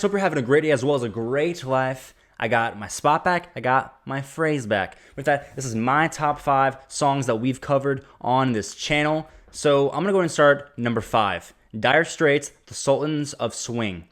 guys? Hope you're having a great day as well as a great life. I got my spot back. I got my phrase back. With that, this is my top 5 songs that we've covered on this channel. So I'm going to go ahead and start number 5. Dire Straits, The Sultans of Swing.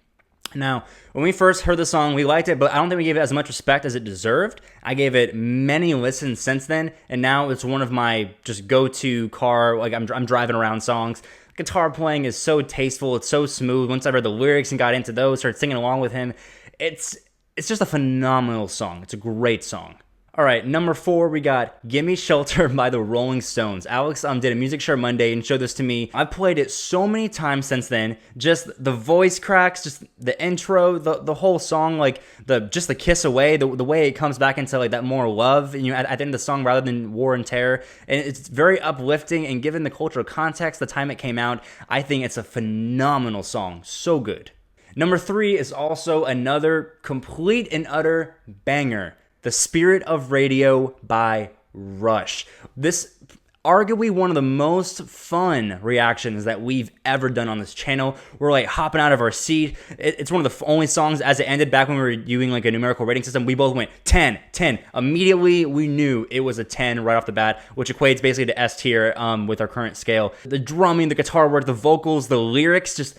Now, when we first heard the song, we liked it, but I don't think we gave it as much respect as it deserved. I gave it many listens since then, and now it's one of my just go-to car, like I'm driving around songs. Guitar playing is so tasteful, it's so smooth. Once I read the lyrics and got into those, started singing along with him, it's just a phenomenal song. It's a great song. All right, number 4, we got Gimme Shelter by the Rolling Stones. Alex did a music share Monday and showed this to me. I've played it so many times since then. Just the voice cracks, just the intro, the whole song, like just the kiss away, the way it comes back into like that more love, and at the end of the song rather than war and terror. And it's very uplifting, and given the cultural context, the time it came out, I think it's a phenomenal song. So good. Number 3 is also another complete and utter banger. The Spirit of Radio by Rush. This arguably one of the most fun reactions that we've ever done on this channel. We're like hopping out of our seat. It's one of the only songs as it ended back when we were doing like a numerical rating system. We both went 10, 10. Immediately we knew it was a 10 right off the bat, which equates basically to S tier with our current scale. The drumming, the guitar work, the vocals, the lyrics, just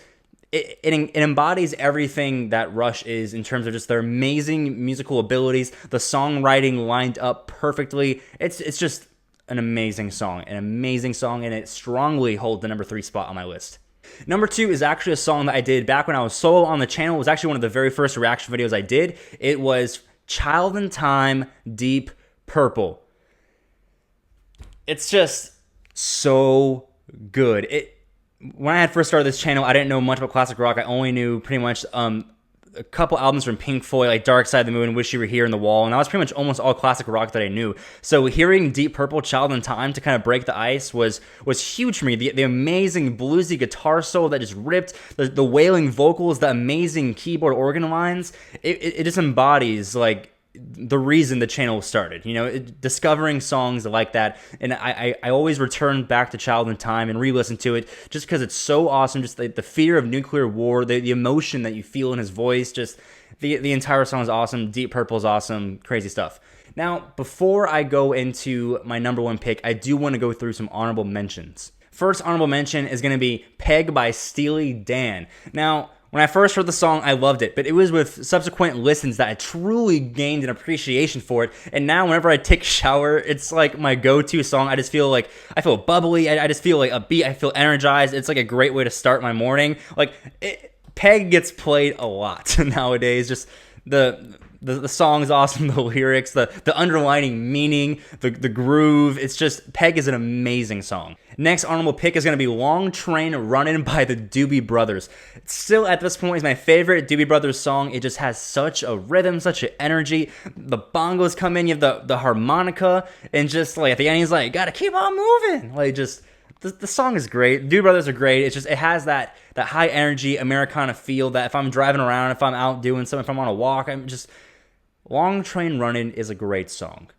it embodies everything that Rush is in terms of just their amazing musical abilities, the songwriting lined up perfectly. It's just an amazing song, and it strongly holds the number 3 spot on my list. Number 2 is actually a song that I did back when I was solo on the channel. It was actually one of the very first reaction videos I did. It was Child in Time, Deep Purple. It's just so good. When I had first started this channel, I didn't know much about classic rock. I only knew pretty much a couple albums from Pink Floyd, like Dark Side of the Moon, Wish You Were Here, and The Wall, and that was pretty much almost all classic rock that I knew. So hearing Deep Purple, Child in Time to kind of break the ice was huge for me. The amazing bluesy guitar solo that just ripped, the wailing vocals, the amazing keyboard organ lines, it just embodies like the reason the channel started, discovering songs like that. And I always return back to Child in Time and re-listen to it just because it's so awesome. Just the fear of nuclear war, the emotion that you feel in his voice, just the entire song is awesome. Deep Purple is awesome. Crazy stuff. Now, before I go into my number 1 pick, I do want to go through some honorable mentions. First honorable mention is going to be Peg by Steely Dan. Now, when I first heard the song, I loved it, but it was with subsequent listens that I truly gained an appreciation for it. And now whenever I take a shower, it's like my go-to song. I feel bubbly. I just feel like upbeat. I feel energized. It's like a great way to start my morning. Peg gets played a lot nowadays. Just the song is awesome, the lyrics, the underlining meaning, the groove. It's just, Peg is an amazing song. Next honorable pick is going to be Long Train Runnin' by the Doobie Brothers. Still at this point is my favorite Doobie Brothers song. It just has such a rhythm, such an energy. The bongos come in, you have the harmonica, and just like at the end he's like, gotta keep on moving. Like just, the song is great. Doobie Brothers are great. It's just, it has that high energy Americana feel that if I'm driving around, if I'm out doing something, if I'm on a walk, Long Train Runnin' is a great song.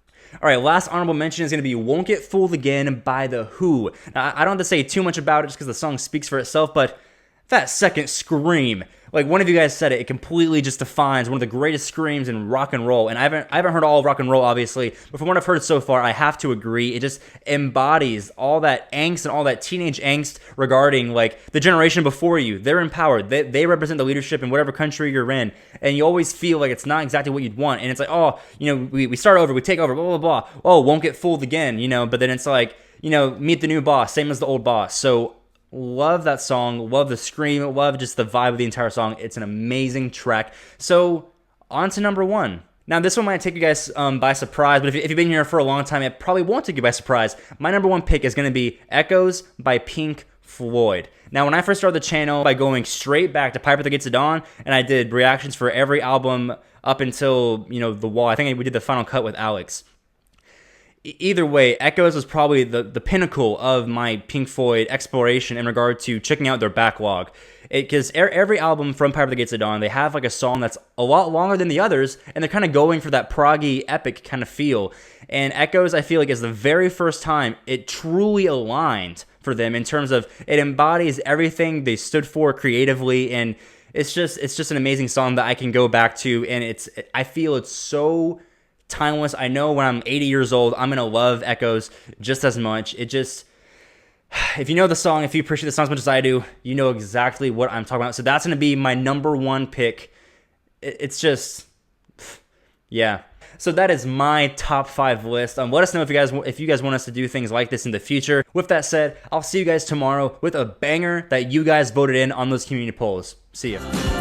All right, last honorable mention is going to be Won't Get Fooled Again by The Who. Now, I don't have to say too much about it just because the song speaks for itself, but that second scream, like one of you guys said it completely just defines one of the greatest screams in rock and roll. And I haven't heard all of rock and roll, obviously, but from what I've heard so far, I have to agree. It just embodies all that angst and all that teenage angst regarding like the generation before you. They're empowered. They represent the leadership in whatever country you're in. And you always feel like it's not exactly what you'd want. And it's like, oh, we start over, we take over, blah, blah, blah. Oh, won't get fooled again, but then it's like, meet the new boss, same as the old boss. So love that song, love the scream, love just the vibe of the entire song. It's an amazing track. So on to number 1. Now this one might take you guys by surprise, but if you've been here for a long time, it probably won't take you by surprise. My number 1 pick is going to be Echoes by Pink Floyd. Now when I first started the channel by going straight back to Piper at the Gates of Dawn, and I did reactions for every album up until, The Wall. I think we did the final cut with Alex. Either way, Echoes was probably the pinnacle of my Pink Floyd exploration in regard to checking out their backlog. Because every album from Piper at the Gates of Dawn, they have like a song that's a lot longer than the others, and they're kind of going for that proggy epic kind of feel. And Echoes, I feel like, is the very first time it truly aligned for them in terms of it embodies everything they stood for creatively, and it's just an amazing song that I can go back to, and I feel it's so timeless. I know when I'm 80 years old, I'm gonna love Echoes just as much. If you know the song, if you appreciate the song as much as I do, you know exactly what I'm talking about. So that's gonna be my number one pick. It's just, yeah. So that is my top 5 list. Let us know if you guys want us to do things like this in the future. With that said, I'll see you guys tomorrow with a banger that you guys voted in on those community polls. See ya.